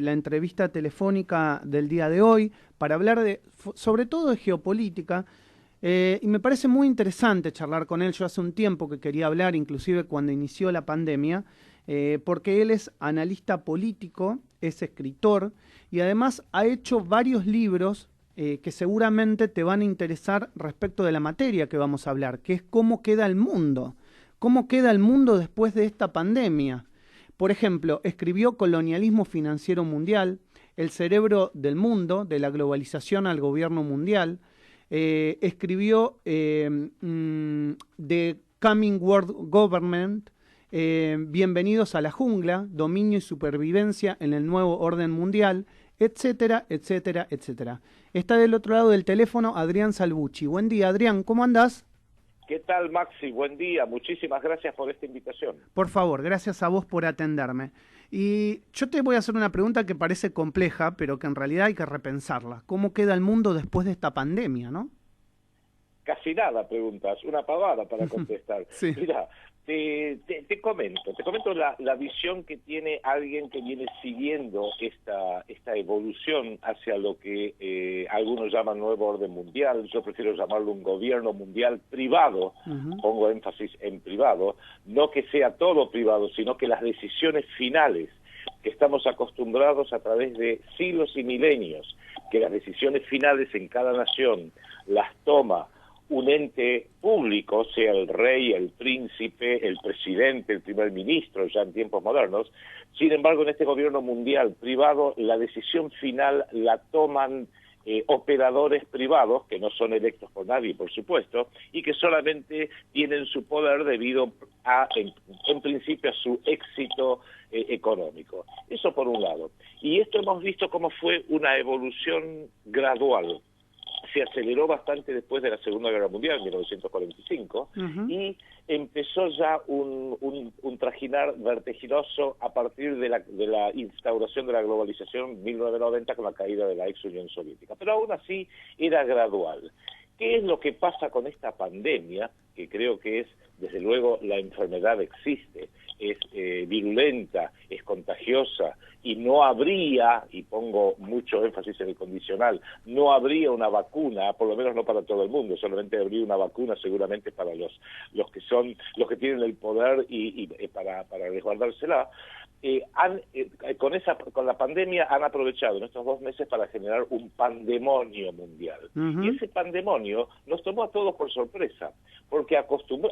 la entrevista telefónica del día de hoy para hablar sobre todo de geopolítica. Y me parece muy interesante charlar con él. Yo hace un tiempo que quería hablar, inclusive cuando inició la pandemia, porque él es analista político, es escritor y además ha hecho varios libros que seguramente te van a interesar respecto de la materia que vamos a hablar, que es cómo queda el mundo. ¿Cómo queda el mundo después de esta pandemia? Por ejemplo, escribió Colonialismo Financiero Mundial, El cerebro del mundo, de la globalización al gobierno mundial. Escribió The Coming World Government, Bienvenidos a la jungla, Dominio y supervivencia en el nuevo orden mundial, etcétera, etcétera, etcétera. Está del otro lado del teléfono Adrián Salvucci. Buen día, Adrián, ¿cómo andás? ¿Qué tal, Maxi? Buen día. Muchísimas gracias por esta invitación. Por favor, gracias a vos por atenderme. Y yo te voy a hacer una pregunta que parece compleja, pero que en realidad hay que repensarla. ¿Cómo queda el mundo después de esta pandemia, no? Casi nada preguntas, una pavada para contestar. Sí. Mira, te comento la visión que tiene alguien que viene siguiendo esta evolución hacia lo que algunos llaman nuevo orden mundial. Yo prefiero llamarlo un gobierno mundial privado, pongo énfasis en privado, no que sea todo privado, sino que las decisiones finales que estamos acostumbrados a través de siglos y milenios, que las decisiones finales en cada nación las toma un ente público, sea el rey, el príncipe, el presidente, el primer ministro, ya en tiempos modernos. Sin embargo, en este gobierno mundial privado, la decisión final la toman operadores privados, que no son electos por nadie, por supuesto, y que solamente tienen su poder debido a, en principio, a su éxito económico. Eso por un lado. Y esto hemos visto cómo fue una evolución gradual. Se aceleró bastante después de la Segunda Guerra Mundial, en 1945, y empezó ya un trajinar vertiginoso a partir de la instauración de la globalización en 1990 con la caída de la ex Unión Soviética. Pero aún así era gradual. ¿Qué es lo que pasa con esta pandemia? Que creo que es, desde luego, la enfermedad existe, es virulenta, es contagiosa, y no habría, y pongo mucho énfasis en el condicional, no habría una vacuna, por lo menos no para todo el mundo, solamente habría una vacuna seguramente para los que tienen el poder y para resguardársela. Con la pandemia han aprovechado en estos 2 meses para generar un pandemonio mundial. Y ese pandemonio nos tomó a todos por sorpresa, porque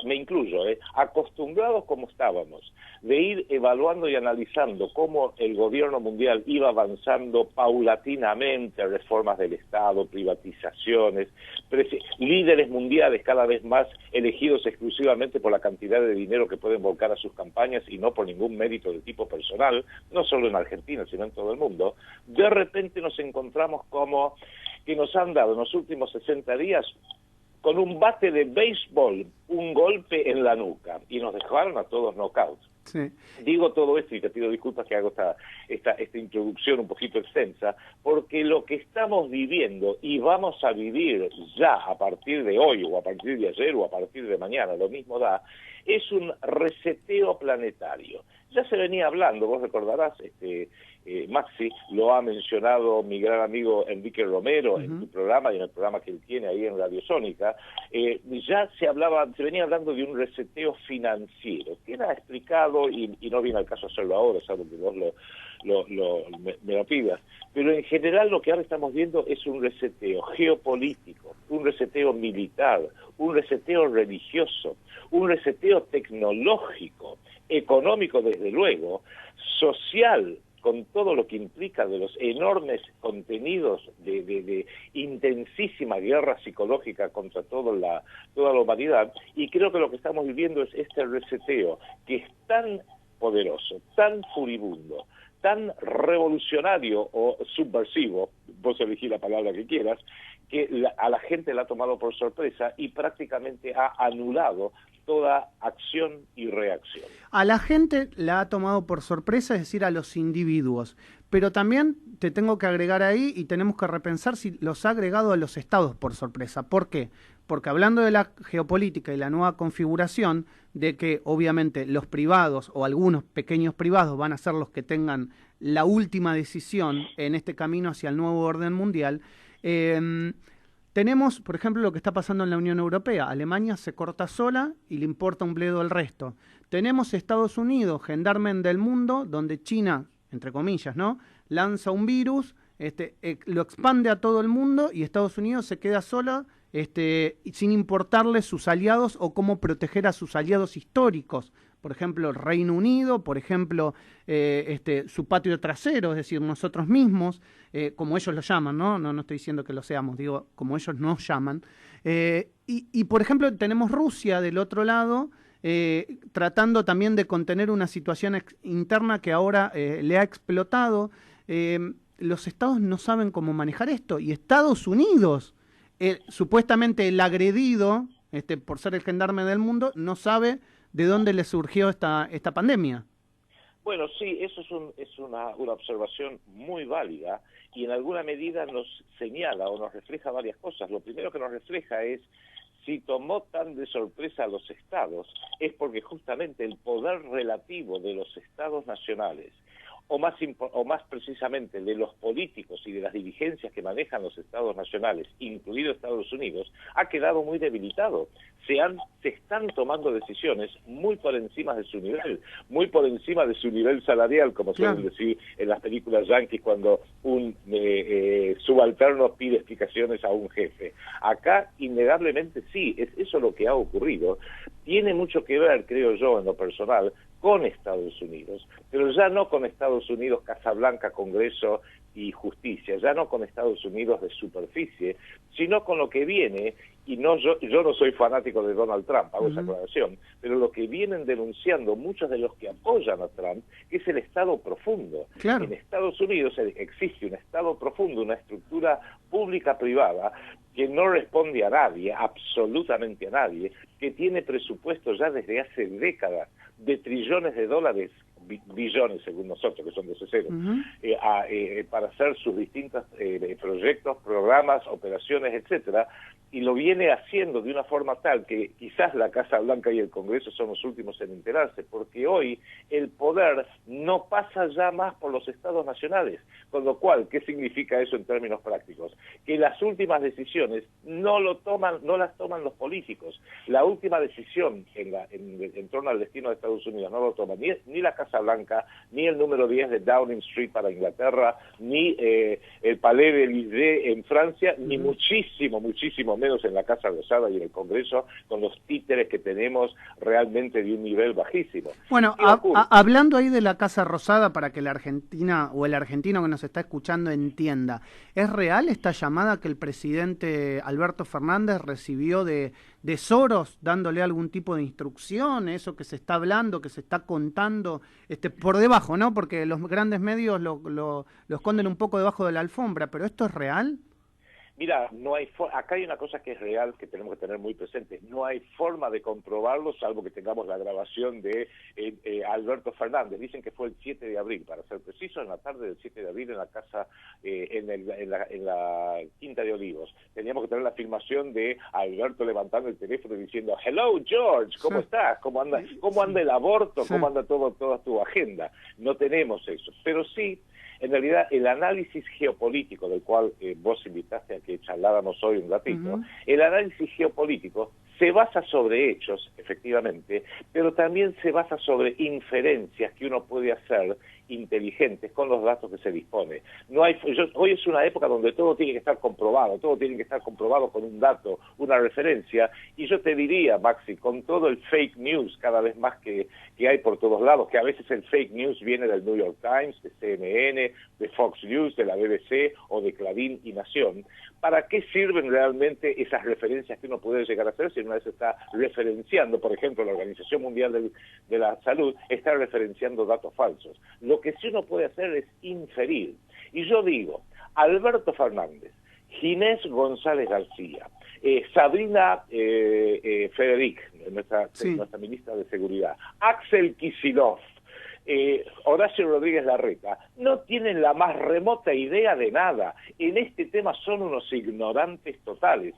me incluyo, acostumbrados como estábamos, de ir evaluando y analizando cómo el gobierno mundial iba avanzando paulatinamente, reformas del Estado, privatizaciones, líderes mundiales cada vez más elegidos exclusivamente por la cantidad de dinero que pueden volcar a sus campañas y no por ningún mérito de tipo personal, no solo en Argentina, sino en todo el mundo. De repente nos encontramos como que nos han dado en los últimos 60 días con un bate de béisbol, un golpe en la nuca, y nos dejaron a todos knockout. Sí. Digo todo esto y te pido disculpas que hago esta introducción un poquito extensa, porque lo que estamos viviendo y vamos a vivir ya a partir de hoy o a partir de ayer o a partir de mañana, lo mismo da, es un reseteo planetario. Ya se venía hablando, vos recordarás, Maxi, lo ha mencionado mi gran amigo Enrique Romero en su programa y en el programa que él tiene ahí en Radio Sónica, ya se venía hablando de un reseteo financiero. ¿Quién ha explicado, y no viene al caso hacerlo ahora, salvo que vos me lo pidas, pero en general lo que ahora estamos viendo es un reseteo geopolítico, un reseteo militar, un reseteo religioso, un reseteo tecnológico, económico desde luego, social, con todo lo que implica de los enormes contenidos de intensísima guerra psicológica contra toda la humanidad, y creo que lo que estamos viviendo es este reseteo, que es tan poderoso, tan furibundo, tan revolucionario o subversivo, vos elegí la palabra que quieras, que a la gente la ha tomado por sorpresa y prácticamente ha anulado toda acción y reacción. A la gente la ha tomado por sorpresa, es decir, a los individuos, pero también te tengo que agregar ahí y tenemos que repensar si los ha agregado a los estados por sorpresa. ¿Por qué? Porque hablando de la geopolítica y la nueva configuración, de que obviamente los privados o algunos pequeños privados van a ser los que tengan la última decisión en este camino hacia el nuevo orden mundial, tenemos, por ejemplo, lo que está pasando en la Unión Europea. Alemania se corta sola y le importa un bledo el resto. Tenemos Estados Unidos, gendarme del mundo, donde China, entre comillas, ¿no?, lanza un virus, lo expande a todo el mundo y Estados Unidos se queda sola, sin importarle sus aliados o cómo proteger a sus aliados históricos. Por ejemplo, el Reino Unido, por ejemplo, su patio trasero, es decir, nosotros mismos, como ellos lo llaman, ¿no? No estoy diciendo que lo seamos, digo, como ellos nos llaman. Y, por ejemplo, tenemos Rusia del otro lado, tratando también de contener una situación interna que ahora le ha explotado. Los estados no saben cómo manejar esto, y Estados Unidos, supuestamente el agredido, por ser el gendarme del mundo, no sabe de dónde le surgió esta pandemia. Bueno, sí, eso es una observación muy válida y en alguna medida nos señala o nos refleja varias cosas. Lo primero que nos refleja es, si tomó tan de sorpresa a los estados, es porque justamente el poder relativo de los estados nacionales, o más precisamente de los políticos y de las dirigencias que manejan los estados nacionales, incluido Estados Unidos, ha quedado muy debilitado. Se están tomando decisiones muy por encima de su nivel, muy por encima de su nivel salarial, como suelen decir en las películas yanquis cuando un subalterno pide explicaciones a un jefe. Acá, innegablemente sí, es eso lo que ha ocurrido. Tiene mucho que ver, creo yo, en lo personal, con Estados Unidos, pero ya no con Estados Unidos, Casa Blanca, Congreso y Justicia, ya no con Estados Unidos de superficie, sino con lo que viene, y yo no soy fanático de Donald Trump, hago esa aclaración, pero lo que vienen denunciando muchos de los que apoyan a Trump, que es el Estado profundo. Claro. En Estados Unidos existe un Estado profundo, una estructura pública-privada, que no responde a nadie, absolutamente a nadie, que tiene presupuestos ya desde hace décadas de trillones de dólares, billones según nosotros, que son de ese cero, para hacer sus distintos proyectos, programas, operaciones, etcétera, y lo viene haciendo de una forma tal que quizás la Casa Blanca y el Congreso son los últimos en enterarse, porque hoy el poder no pasa ya más por los estados nacionales, con lo cual, ¿qué significa eso en términos prácticos? Que las últimas decisiones no las toman los políticos. La última decisión en torno al destino de Estados Unidos no lo toma ni la Casa Blanca, ni el número 10 de Downing Street para Inglaterra, ni el Palais de Élysée en Francia, ni muchísimo menos en la Casa Rosada y en el Congreso, con los títeres que tenemos realmente de un nivel bajísimo. Bueno, hablando ahí de la Casa Rosada, para que la Argentina o el argentino que nos está escuchando entienda, ¿es real esta llamada que el presidente Alberto Fernández recibió de Soros dándole algún tipo de instrucción, eso que se está hablando, que se está contando por debajo, ¿no? Porque los grandes medios lo esconden un poco debajo de la alfombra, pero ¿esto es real? Mira, acá hay una cosa que es real, que tenemos que tener muy presente. No hay forma de comprobarlo, salvo que tengamos la grabación de Alberto Fernández. Dicen que fue el 7 de abril, para ser preciso, en la tarde del 7 de abril en la casa, en la Quinta de Olivos. Teníamos que tener la filmación de Alberto levantando el teléfono y diciendo, "Hello, George, ¿cómo estás? ¿Cómo anda el aborto? ¿Cómo anda toda tu agenda?". No tenemos eso, pero sí. En realidad, el análisis geopolítico del cual vos invitaste a que charláramos hoy un ratito, el análisis geopolítico se basa sobre hechos, efectivamente, pero también se basa sobre inferencias que uno puede hacer inteligentes con los datos que se dispone. Hoy es una época donde todo tiene que estar comprobado, con un dato, una referencia, y yo te diría, Maxi, con todo el fake news cada vez más que hay por todos lados, que a veces el fake news viene del New York Times, de CNN, de Fox News, de la BBC o de Clarín y Nación, ¿para qué sirven realmente esas referencias que uno puede llegar a hacer si una vez está referenciando? Por ejemplo, la Organización Mundial de la Salud está referenciando datos falsos. Lo que sí uno puede hacer es inferir. Y yo digo, Alberto Fernández, Ginés González García, Sabrina Federic, nuestra ministra de Seguridad, Axel Kicillof, Horacio Rodríguez Larreta, no tienen la más remota idea de nada. En este tema son unos ignorantes totales.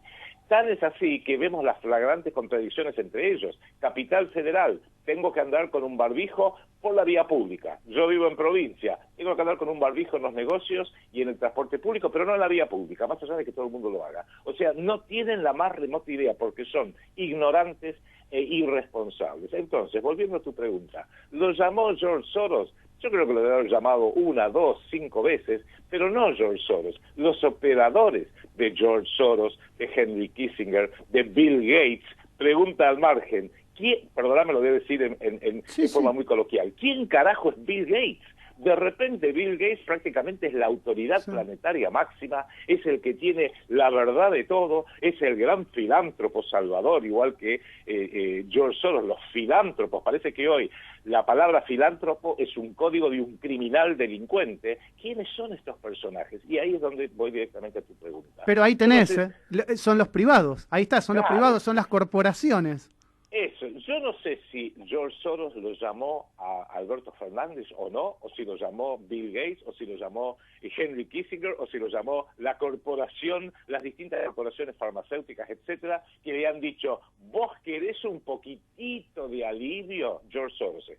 Tan es así que vemos las flagrantes contradicciones entre ellos. Capital Federal, tengo que andar con un barbijo por la vía pública. Yo vivo en provincia, tengo que andar con un barbijo en los negocios y en el transporte público, pero no en la vía pública, más allá de que todo el mundo lo haga. O sea, no tienen la más remota idea porque son ignorantes e irresponsables. Entonces, volviendo a tu pregunta, ¿lo llamó George Soros? Yo creo que lo debe haber llamado 1, 2, 5 veces, pero no George Soros. Los operadores de George Soros, de Henry Kissinger, de Bill Gates, pregunta al margen, ¿quién, perdóname, lo debe decir en forma muy coloquial, ¿quién carajo es Bill Gates? De repente Bill Gates prácticamente es la autoridad planetaria máxima, es el que tiene la verdad de todo, es el gran filántropo salvador, igual que George Soros. Los filántropos, parece que hoy la palabra filántropo es un código de un criminal delincuente. ¿Quiénes son estos personajes? Y ahí es donde voy directamente a tu pregunta. Pero ahí tenés, son los privados, ahí está, son los privados, son las corporaciones. Eso, yo no sé si George Soros lo llamó a Alberto Fernández o no, o si lo llamó Bill Gates, o si lo llamó Henry Kissinger, o si lo llamó la corporación, las distintas corporaciones farmacéuticas, etcétera, que le han dicho, vos querés un poquitito de alivio, George Soros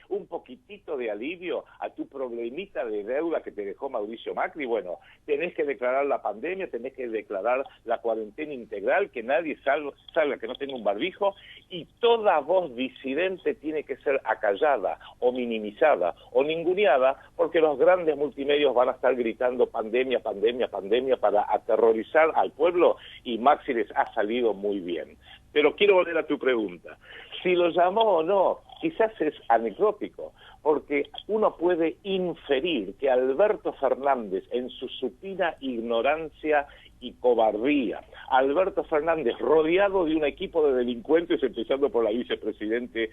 un poquitito de alivio a tu problemita de deuda que te dejó Mauricio Macri, bueno, tenés que declarar la pandemia, tenés que declarar la cuarentena integral, que nadie salga que no tenga un barbijo, y toda voz disidente tiene que ser acallada o minimizada o ninguneada porque los grandes multimedios van a estar gritando pandemia, pandemia, pandemia para aterrorizar al pueblo y Maxi les ha salido muy bien. Pero quiero volver a tu pregunta. Si lo llamó o no, quizás es anecdótico, porque uno puede inferir que Alberto Fernández, en su supina ignorancia y cobardía, Alberto Fernández rodeado de un equipo de delincuentes, empezando por la vicepresidente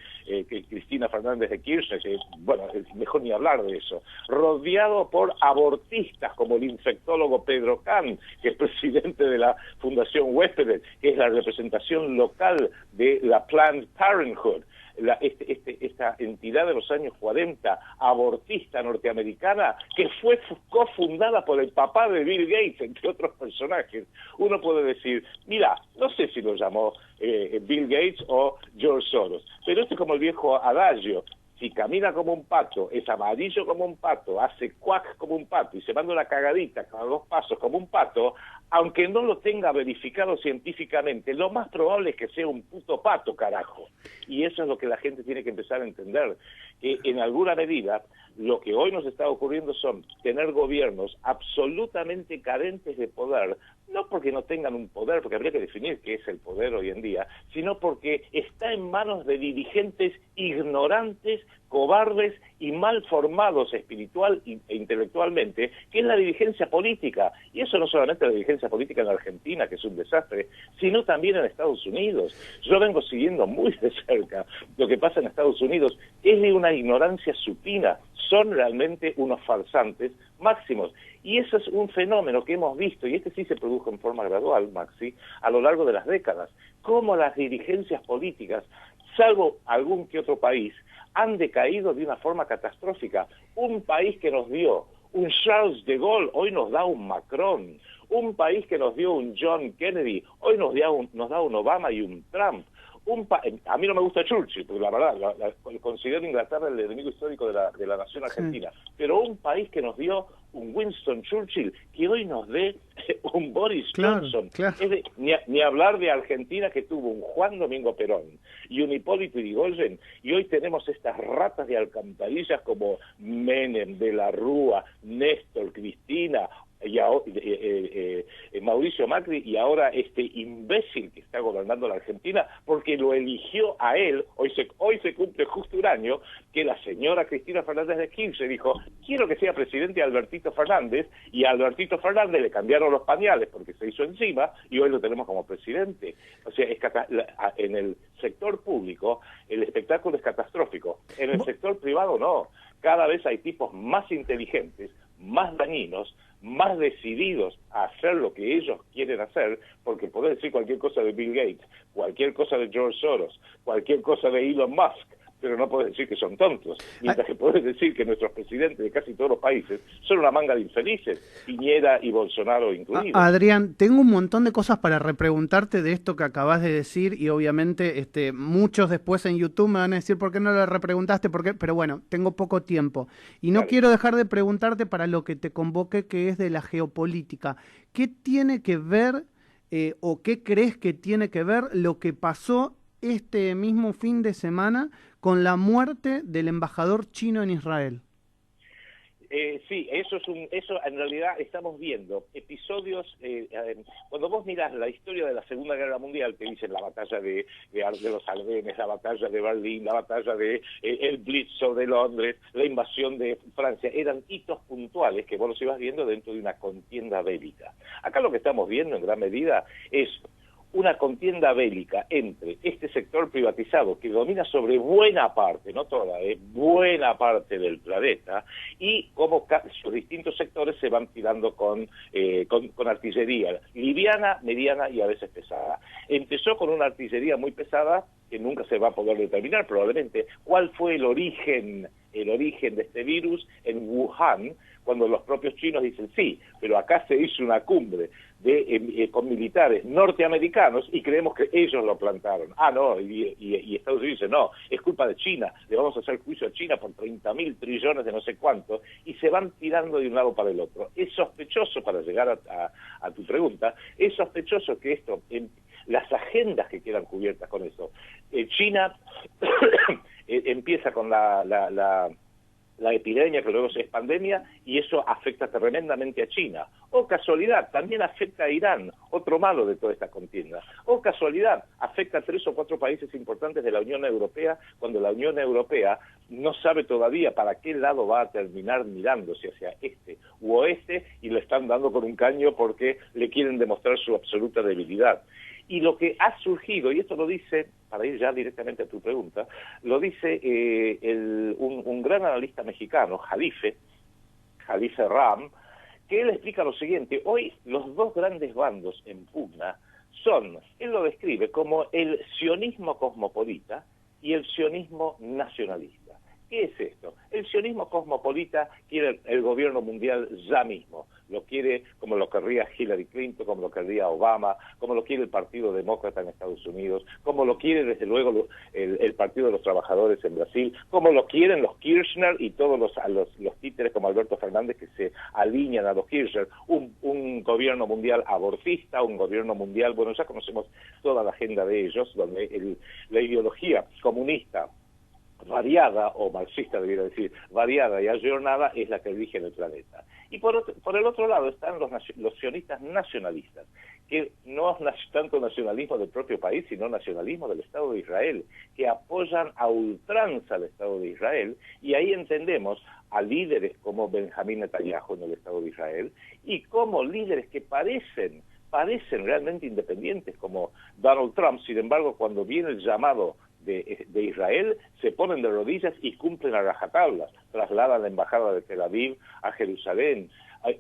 Cristina Fernández de Kirchner, que, bueno, es mejor ni hablar de eso, rodeado por abortistas como el infectólogo Pedro Kahn, que es presidente de la Fundación Huéspedes, que es la representación local de la Planned Parenthood, esta entidad de los años 40, abortista norteamericana, que fue cofundada por el papá de Bill Gates, entre otros personajes. Uno puede decir, mira, no sé si lo llamó Bill Gates o George Soros, pero esto es como el viejo adagio: si camina como un pato, es amarillo como un pato, hace cuac como un pato y se manda una cagadita cada 2 pasos como un pato, aunque no lo tenga verificado científicamente, lo más probable es que sea un puto pato, carajo. Y eso es lo que la gente tiene que empezar a entender, que en alguna medida lo que hoy nos está ocurriendo son tener gobiernos absolutamente carentes de poder, no porque no tengan un poder, porque habría que definir qué es el poder hoy en día, sino porque está en manos de dirigentes ignorantes, cobardes y mal formados espiritual e intelectualmente, que es la dirigencia política. Y eso no solamente la dirigencia política en Argentina, que es un desastre, sino también en Estados Unidos. Yo vengo siguiendo muy de cerca lo que pasa en Estados Unidos. Es de una ignorancia supina. Son realmente unos farsantes máximos. Y eso es un fenómeno que hemos visto, y este sí se produjo en forma gradual, Maxi, a lo largo de las décadas. Cómo las dirigencias políticas, salvo algún que otro país, han decaído de una forma catastrófica. Un país que nos dio un Charles de Gaulle, hoy nos da un Macron. Un país que nos dio un John Kennedy, hoy nos da un Obama y un Trump. A mí no me gusta Churchill, porque la verdad, considero Inglaterra el enemigo histórico de la nación argentina, pero un país que nos dio un Winston Churchill, que hoy nos dé un Boris Johnson. Claro. Ni hablar de Argentina, que tuvo un Juan Domingo Perón y un Hipólito Yrigoyen, y hoy tenemos estas ratas de alcantarillas como Menem, De la Rúa, Néstor, Cristina, y Mauricio Macri, y ahora este imbécil que está gobernando la Argentina, porque lo eligió a él. Hoy se cumple justo un año que la señora Cristina Fernández de Kirchner dijo, quiero que sea presidente Albertito Fernández, y a Albertito Fernández le cambiaron los pañales porque se hizo encima, y hoy lo tenemos como presidente. O sea, en el sector público el espectáculo es catastrófico, en el sector privado no. Cada vez hay tipos más inteligentes, más dañinos, más decididos a hacer lo que ellos quieren hacer, porque podés decir cualquier cosa de Bill Gates, cualquier cosa de George Soros, cualquier cosa de Elon Musk, pero no puedes decir que son tontos, mientras que puedes decir que nuestros presidentes de casi todos los países son una manga de infelices, Piñera y Bolsonaro incluidos. Adrián, tengo un montón de cosas para repreguntarte de esto que acabas de decir y obviamente muchos después en YouTube me van a decir por qué no lo repreguntaste, pero bueno, tengo poco tiempo y no quiero dejar de preguntarte para lo que te convoqué, que es de la geopolítica. ¿Qué tiene que ver o qué crees que tiene que ver lo que pasó este mismo fin de semana con la muerte del embajador chino en Israel? Sí, eso en realidad estamos viendo episodios, cuando vos mirás la historia de la Segunda Guerra Mundial, te dicen la batalla de los Ardenes, la batalla de Berlín, la batalla de el Blitz sobre Londres, la invasión de Francia, eran hitos puntuales que vos los ibas viendo dentro de una contienda bélica. Acá lo que estamos viendo en gran medida es una contienda bélica entre este sector privatizado que domina sobre buena parte, no toda, buena parte del planeta, y cómo sus distintos sectores se van tirando con artillería liviana, mediana y a veces pesada. Empezó con una artillería muy pesada que nunca se va a poder determinar probablemente cuál fue el origen de este virus en Wuhan, cuando los propios chinos dicen sí, pero acá se hizo una cumbre con militares norteamericanos y creemos que ellos lo plantaron. Ah, no, y Estados Unidos dice, no, es culpa de China, le vamos a hacer juicio a China por 30.000 trillones de no sé cuánto, y se van tirando de un lado para el otro. Es sospechoso, para llegar a tu pregunta, es sospechoso que esto, las agendas que quedan cubiertas con eso. China empieza con la epidemia, que luego es pandemia, y eso afecta tremendamente a China. O casualidad, también afecta a Irán, otro malo de toda esta contienda. O casualidad, afecta a 3 o 4 países importantes de la Unión Europea, cuando la Unión Europea no sabe todavía para qué lado va a terminar mirando, si hacia este u oeste, y le están dando con un caño porque le quieren demostrar su absoluta debilidad. Y lo que ha surgido, y esto lo dice, para ir ya directamente a tu pregunta, lo dice un gran analista mexicano, Jalife Ram, que él explica lo siguiente: hoy los dos grandes bandos en pugna son, él lo describe como el sionismo cosmopolita y el sionismo nacionalista. ¿Qué es esto? El sionismo cosmopolita quiere el gobierno mundial ya mismo. Lo quiere como lo querría Hillary Clinton, como lo querría Obama, como lo quiere el Partido Demócrata en Estados Unidos, como lo quiere desde luego el Partido de los Trabajadores en Brasil, como lo quieren los Kirchner y todos los títeres como Alberto Fernández que se alinean a los Kirchner. Un gobierno mundial abortista, un gobierno mundial, bueno, ya conocemos toda la agenda de ellos, donde la ideología comunista variada, o marxista debería decir, variada y ayornada, es la que rige en el planeta. Y por el otro lado están los sionistas nacionalistas, que no es tanto nacionalismo del propio país, sino nacionalismo del Estado de Israel, que apoyan a ultranza al Estado de Israel, y ahí entendemos a líderes como Benjamín Netanyahu en el Estado de Israel, y como líderes que parecen realmente independientes, como Donald Trump. Sin embargo, cuando viene el llamado de Israel, se ponen de rodillas y cumplen a rajatabla, trasladan la embajada de Tel Aviv a Jerusalén,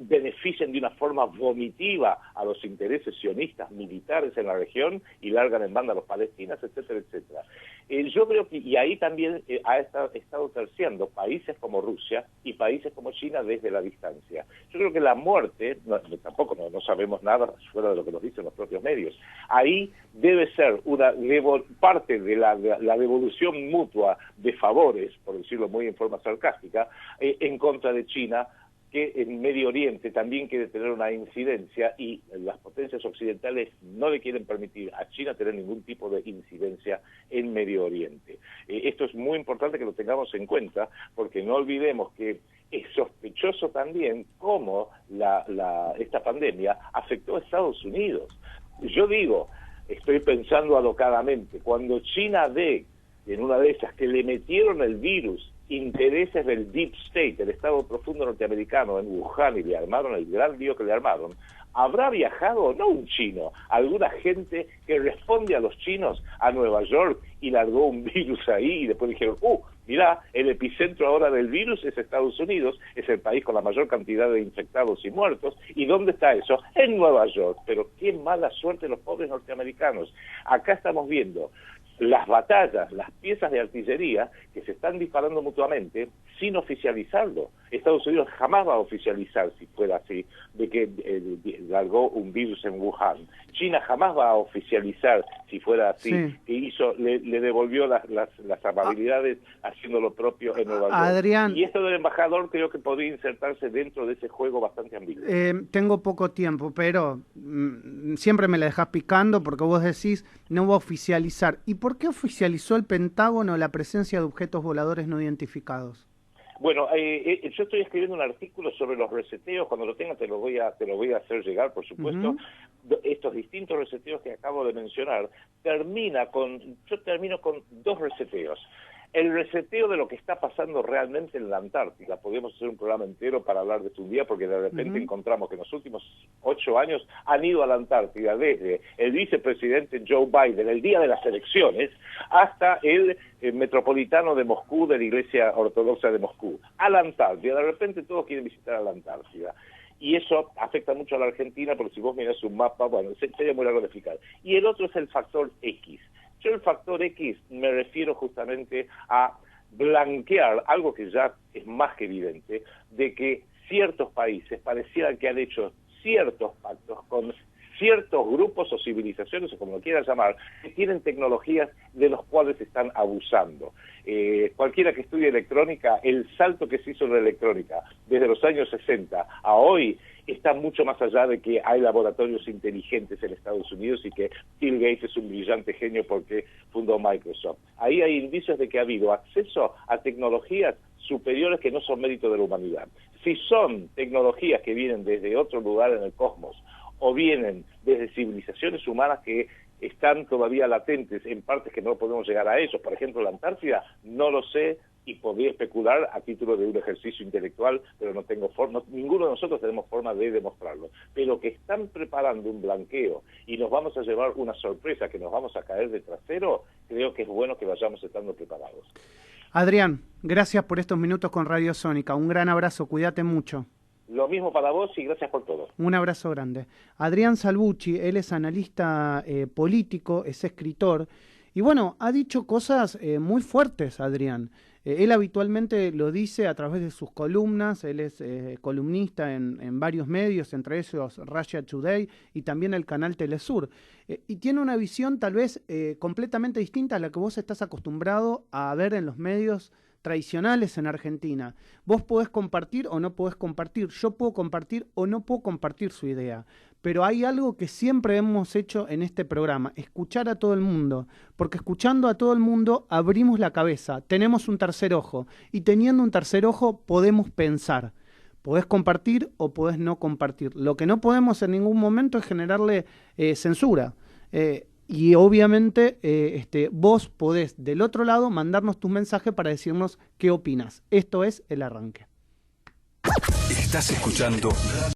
benefician de una forma vomitiva a los intereses sionistas militares en la región y largan en banda a los palestinos, etcétera, etcétera. Yo creo que, y ahí también ha estado terciando países como Rusia y países como China desde la distancia. Yo creo que la muerte, tampoco no sabemos nada fuera de lo que nos dicen los propios medios, ahí debe ser parte de la devolución mutua de favores, por decirlo muy en forma sarcástica, en contra de China, que en Medio Oriente también quiere tener una incidencia, y las potencias occidentales no le quieren permitir a China tener ningún tipo de incidencia en Medio Oriente. Esto es muy importante que lo tengamos en cuenta, porque no olvidemos que es sospechoso también cómo esta pandemia afectó a Estados Unidos. Yo digo, estoy pensando alocadamente, cuando China ve en una de esas que le metieron el virus intereses del Deep State, el Estado Profundo norteamericano en Wuhan, y le armaron el gran lío que le armaron, ¿habrá viajado, no un chino, alguna gente que responde a los chinos a Nueva York y largó un virus ahí y después dijeron, mirá, el epicentro ahora del virus es Estados Unidos, es el país con la mayor cantidad de infectados y muertos, ¿y dónde está eso? En Nueva York. Pero qué mala suerte los pobres norteamericanos. Acá estamos viendo las batallas, las piezas de artillería que se están disparando mutuamente sin oficializarlo. Estados Unidos jamás va a oficializar, si fuera así, de que largó un virus en Wuhan. China jamás va a oficializar, si fuera así, que le devolvió las amabilidades haciendo lo propio en Nueva York. Adrián, y esto del embajador creo que podría insertarse dentro de ese juego bastante ambiguo. Tengo poco tiempo, pero siempre me la dejás picando porque vos decís no va a oficializar. ¿Y por qué oficializó el Pentágono la presencia de objetos voladores no identificados? Bueno, yo estoy escribiendo un artículo sobre los reseteos. Cuando lo tenga te lo voy a hacer llegar, por supuesto. Estos distintos reseteos que acabo de mencionar, yo termino con dos reseteos. El reseteo de lo que está pasando realmente en la Antártida. Podríamos hacer un programa entero para hablar de esto un día, porque de repente encontramos que en los últimos 8 años han ido a la Antártida desde el vicepresidente Joe Biden, el día de las elecciones, hasta el metropolitano de Moscú, de la Iglesia Ortodoxa de Moscú, a la Antártida. De repente todos quieren visitar a la Antártida. Y eso afecta mucho a la Argentina, porque si vos mirás un mapa, bueno, sería muy largo de explicar. Y el otro es el factor X. Yo el factor X me refiero justamente a blanquear algo que ya es más que evidente, de que ciertos países parecieran que han hecho ciertos pactos con ciertos grupos o civilizaciones, o como lo quieran llamar, que tienen tecnologías de los cuales están abusando. Cualquiera que estudie electrónica, el salto que se hizo en la electrónica desde los años 60 a hoy está mucho más allá de que hay laboratorios inteligentes en Estados Unidos y que Bill Gates es un brillante genio porque fundó Microsoft. Ahí hay indicios de que ha habido acceso a tecnologías superiores que no son mérito de la humanidad. Si son tecnologías que vienen desde otro lugar en el cosmos o vienen desde civilizaciones humanas que están todavía latentes en partes que no podemos llegar a ellos, por ejemplo la Antártida, no lo sé, y podría especular a título de un ejercicio intelectual, pero no tengo forma, ninguno de nosotros tenemos forma de demostrarlo. Pero que están preparando un blanqueo y nos vamos a llevar una sorpresa, que nos vamos a caer de trasero, creo que es bueno que vayamos estando preparados. Adrián, gracias por estos minutos con Radio Sónica. Un gran abrazo, cuídate mucho. Lo mismo para vos y gracias por todo. Un abrazo grande. Adrián Salvucci, él es analista político, es escritor, y bueno, ha dicho cosas muy fuertes, Adrián. Él habitualmente lo dice a través de sus columnas, él es columnista en varios medios, entre ellos Russia Today y también el canal Telesur. Y tiene una visión tal vez completamente distinta a la que vos estás acostumbrado a ver en los medios tradicionales en Argentina. Vos podés compartir o no podés compartir, yo puedo compartir o no puedo compartir su idea, pero hay algo que siempre hemos hecho en este programa, escuchar a todo el mundo, porque escuchando a todo el mundo abrimos la cabeza, tenemos un tercer ojo, y teniendo un tercer ojo podemos pensar. Podés compartir o podés no compartir. Lo que no podemos en ningún momento es generarle censura. Y obviamente vos podés del otro lado mandarnos tus mensajes para decirnos qué opinas. Esto es El Arranque. Estás escuchando